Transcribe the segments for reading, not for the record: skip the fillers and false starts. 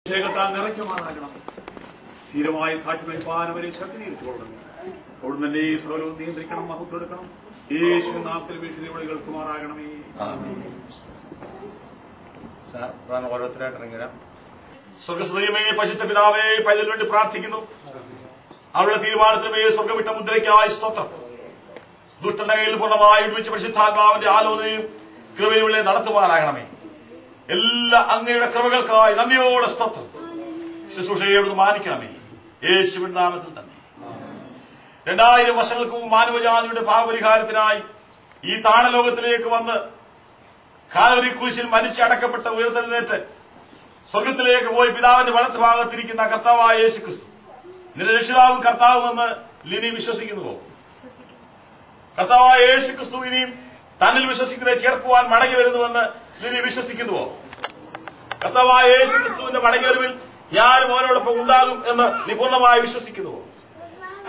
അഭിഷേകത്താൽ നിറയ്ക്കുമാറാകണം. ധീരമായ സാക്ഷി വഹിപ്പാനവരെ ശക്തീകരിച്ചുകൊള്ളണം. അവിടുന്ന് തന്നെ ഈ സകലവും നിയന്ത്രിക്കണം, മഹത്വം എടുക്കണം. യേശു നാമത്തിൽ വീട്ടിൽ കേൾക്കുമാറാകണമേ. ഓരോരുത്തരായിട്ട് ഇറങ്ങിയ സ്വർഗസ്വതയമേ പരിശുദ്ധ പിതാവേ, പൈതലിന് വേണ്ടി പ്രാർത്ഥിക്കുന്നു. അവരുടെ തീരുമാനത്തിന് മേൽ സ്വർഗവിട്ട മുദ്രയ്ക്കായി സ്തോത്രം. ദുഷ്ടന്റെ കയ്യിൽ പൂർണ്ണമായി വിടുവിച്ച പരിശുദ്ധാത്മാവിന്റെ ആലോചനയും കൃപയുടെ നടത്തുമാറാകണമേ. എല്ലാ അങ്ങയുടെ കൃപകൾക്കായി നന്ദിയോടെ സ്തോത്രം. ശുശ്രൂഷയോട് മാനിക്കണമേ, യേശുവിന്റെ നാമത്തിൽ തന്നെ. 2000 വർഷങ്ങൾക്ക് മുമ്പ് മാനവജാതിയുടെ പാപപരിഹാരത്തിനായി ഈ താണലോകത്തിലേക്ക് വന്ന് കാൽവരി ക്രൂശിൽ മരിച്ചടക്കപ്പെട്ട ഉയർത്തെഴുന്നേറ്റ് സ്വർഗത്തിലേക്ക് പോയി പിതാവിന്റെ വലത്ത് ഭാഗത്തിരിക്കുന്ന കർത്താവായ യേശു ക്രിസ്തു നിന്റെ രക്ഷിതാവും കർത്താവുമെന്ന് ലിനി വിശ്വസിക്കുന്നുവോ? കർത്താവായ യേശു ക്രിസ്തു ഇനിയും തന്നിൽ വിശ്വസിക്കുന്നതിനെ ചേർക്കുവാൻ മടങ്ങി വരുന്നുവെന്ന് ലിനി വിശ്വസിക്കുന്നുവോ? കർത്താവായ യേശു ക്രിസ്തുവിന്റെ മടങ്ങിവരവിൽ ഞാനും അവനോടൊപ്പം ഉണ്ടാകും എന്ന് നീ പൂർണ്ണമായി വിശ്വസിക്കുന്നുവോ?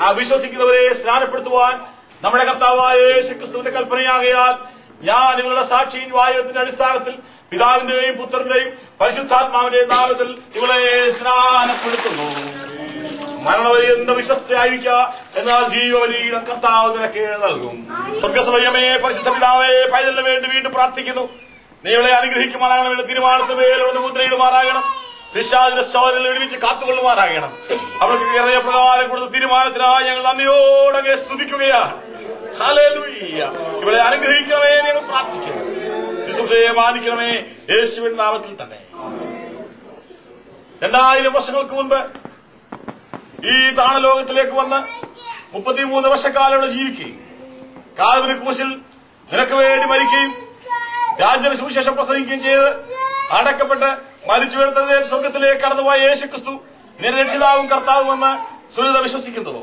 ആ വിശ്വസിക്കുന്നവരെ സ്നാനപ്പെടുത്തുവാൻ നമ്മുടെ കർത്താവായ യേശു ക്രിസ്തുവിന്റെ കൽപ്പനയാകയാൽ ഞാൻ നിങ്ങളുടെ സാക്ഷിയും വായത്തിന്റെ അടിസ്ഥാനത്തിൽ പിതാവിന്റെയും പുത്രന്റെയും പരിശുദ്ധാത്മാവിന്റെയും നാമത്തിൽ ഇവളെ സ്നാനപ്പെടുത്തുന്നു. മരണപര്യന്ത വിശ്വസ്തയായിരിക്കുക, എന്നാൽ ജീവവലിയുടെ കർത്താവ് നിനക്ക് നൽകും. സ്വർഗസ്വതയമേ പരിശുദ്ധ പിതാവേ, പൈതലിന് വേണ്ടി വീണ്ടും പ്രാർത്ഥിക്കുന്നു. നീ ഇവളെ അനുഗ്രഹിക്കുമാറാകണം. ഇവളുടെ തീരുമാനത്തിന് മേലൊന്ന് മുദ്രയിടുമാറാകണം. പിശാചിന്റെ ശോധനയിൽ വിടുവിച്ച് കാത്തുകൊള്ളുമാറാകണം. അവൾക്ക് ഹൃദയപ്രകാരം കൊടുത്ത തീരുമാനത്തിനായി ഞങ്ങൾ നന്ദിയോടെ സ്തുതിക്കുകയാണ്. ഹല്ലേലൂയ. ഇവളെ അനുഗ്രഹിക്കണമേ ഞങ്ങൾ പ്രാർത്ഥിക്കുന്നു. ശുശ്രൂഷയെ മാനിക്കണമേ, യേശുവിന്റെ നാമത്തിൽ തന്നെ. 2000 വർഷങ്ങൾക്ക് മുൻപ് ഈ താണലോകത്തിലേക്ക് വന്ന് 33 വർഷക്കാലം ഇവിടെ ജീവിക്കുകയും കാൽവരി ക്രൂശിൽ നിനക്ക് വേണ്ടി മരിക്കുകയും രാജ്യത്തിന് സുവിശേഷം പ്രസംഗിക്കുകയും ചെയ്ത് അടക്കപ്പെട്ട് മരിച്ചു വീഴ്ത്തതിനെ സ്വർഗത്തിലേക്ക് കടന്നുപോയ യേശു ക്രിസ്തു നിന്റെ രക്ഷിതാവും കർത്താവുമെന്ന് സുനിത വിശ്വസിക്കുന്നുവോ?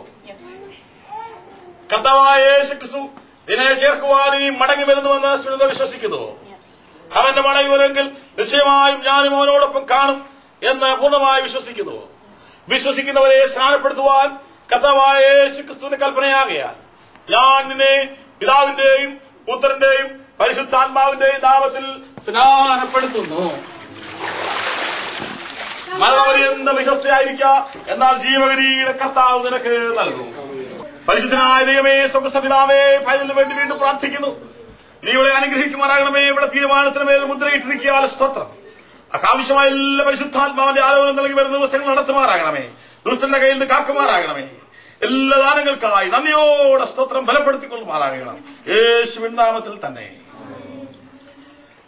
കർത്താവായ യേശു ക്രിസ്തു നിന്നെ ചേർക്കുവാൻ ഇനി മടങ്ങി വരുന്നുവെന്ന് സുനിത വിശ്വസിക്കുന്നുവോ? അവന്റെ മടങ്ങി വരുമെങ്കിൽ നിശ്ചയമായും ഞാനും അവനോടൊപ്പം കാണും എന്ന് പൂർണ്ണമായി വിശ്വസിക്കുന്നുവോ? വിശ്വസിക്കുന്നവരെ സ്നാനപ്പെടുത്തുവാൻ കർത്താവായ യേശു ക്രിസ്തുവിന്റെ കൽപ്പനയാകയാൽ ഞാൻ നിന്നെ പിതാവിന്റെയും പുത്രന്റെയും പരിശുദ്ധാത്മാവിന്റെയും നാമത്തിൽ സ്നാനപ്പെടുത്തുന്നു. മരണപര്യന്ത വിശ്വസ്തയായിരിക്കുക, എന്നാൽ ജീവഗരീയുടെ കർത്താവ് നിനക്ക് നൽകും. പരിശുദ്ധനായ ദൈവമേ, സ്വർഗസ്വപിതാവേ, പൈതലിന് വേണ്ടി വീണ്ടും പ്രാർത്ഥിക്കുന്നു. നീ ഇവിടെ അനുഗ്രഹിക്കുമാറാകണമേ. ഇവിടെ തീരുമാനത്തിന് മേൽ മുദ്രയിട്ടിരിക്കുക. സ്തോത്രം. അക്കാവശ്യമായ എല്ലാ പരിശുദ്ധാത്മാവിന്റെ ആലോചന നൽകി വരുന്ന ദിവസങ്ങൾ നടത്തുമാറാകണമേ. ദുഷ്ടന്റെ കയ്യിൽ നിന്ന് കാക്കുമാറാകണമേ. എല്ലാ ദാനങ്ങൾക്കായി നന്ദിയോടെ സ്തോത്രം ബലപ്പെടുത്തിക്കൊള്ളുമാറാകണം, യേശുവിൻ നാമത്തിൽ തന്നെ.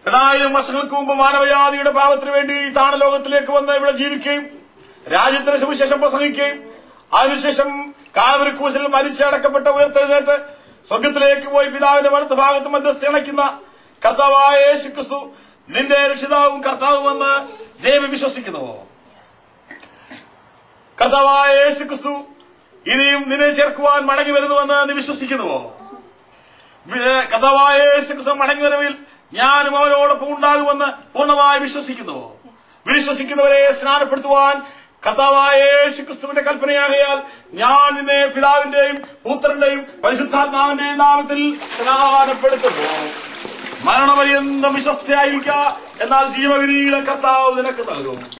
2000 വർഷങ്ങൾക്ക് മുമ്പ് മാനവജാതിയുടെ പാപത്തിന് വേണ്ടി ഈ താണലോകത്തിലേക്ക് വന്ന് ഇവിടെ ജീവിക്കുകയും രാജ്യത്തിന് സുവിശേഷം പ്രസംഗിക്കുകയും അതിനുശേഷം കാൽവരി ക്രൂശിൽ മരിച്ചടക്കപ്പെട്ട ഉയർത്തെഴുന്നേറ്റ് സ്വർഗത്തിലേക്ക് പോയി പിതാവിന്റെ വലത്ത് ഭാഗത്ത് മധ്യസ്ഥ അണയ്ക്കുന്ന കർത്താവായ യേശു ക്രിസ്തു നിന്റെ രക്ഷിതാവും കർത്താവുമെന്ന് ജയമി വിശ്വസിക്കുന്നുവോ? കർത്താവായ യേശു ക്രിസ്തു ഇനിയും നിന്നെ ചേർക്കുവാൻ മടങ്ങി വരുന്നുവെന്ന് നീ വിശ്വസിക്കുന്നുവോ? കർത്താവായ യേശു ക്രിസ്തു മടങ്ങി വരവിൽ ഞാനും അവനോടൊപ്പം ഉണ്ടാകുമെന്ന് പൂർണ്ണമായി വിശ്വസിക്കുന്നുവോ? വിശ്വസിക്കുന്നവരെ സ്നാനപ്പെടുത്തുവാൻ കർത്താവായ യേശു ക്രിസ്തുവിന്റെ കൽപ്പനയാകയാൽ ഞാൻ നിന്നെ പിതാവിന്റെയും പുത്രന്റെയും പരിശുദ്ധാത്മാവിന്റെയും നാമത്തിൽ സ്നാനപ്പെടുത്തുന്നു. മരണപര്യന്തം വിശ്വസ്തയായിരിക്കുക, എന്നാൽ ജീവഗരീയുടെ കർത്താവ് നിനക്ക് നൽകും.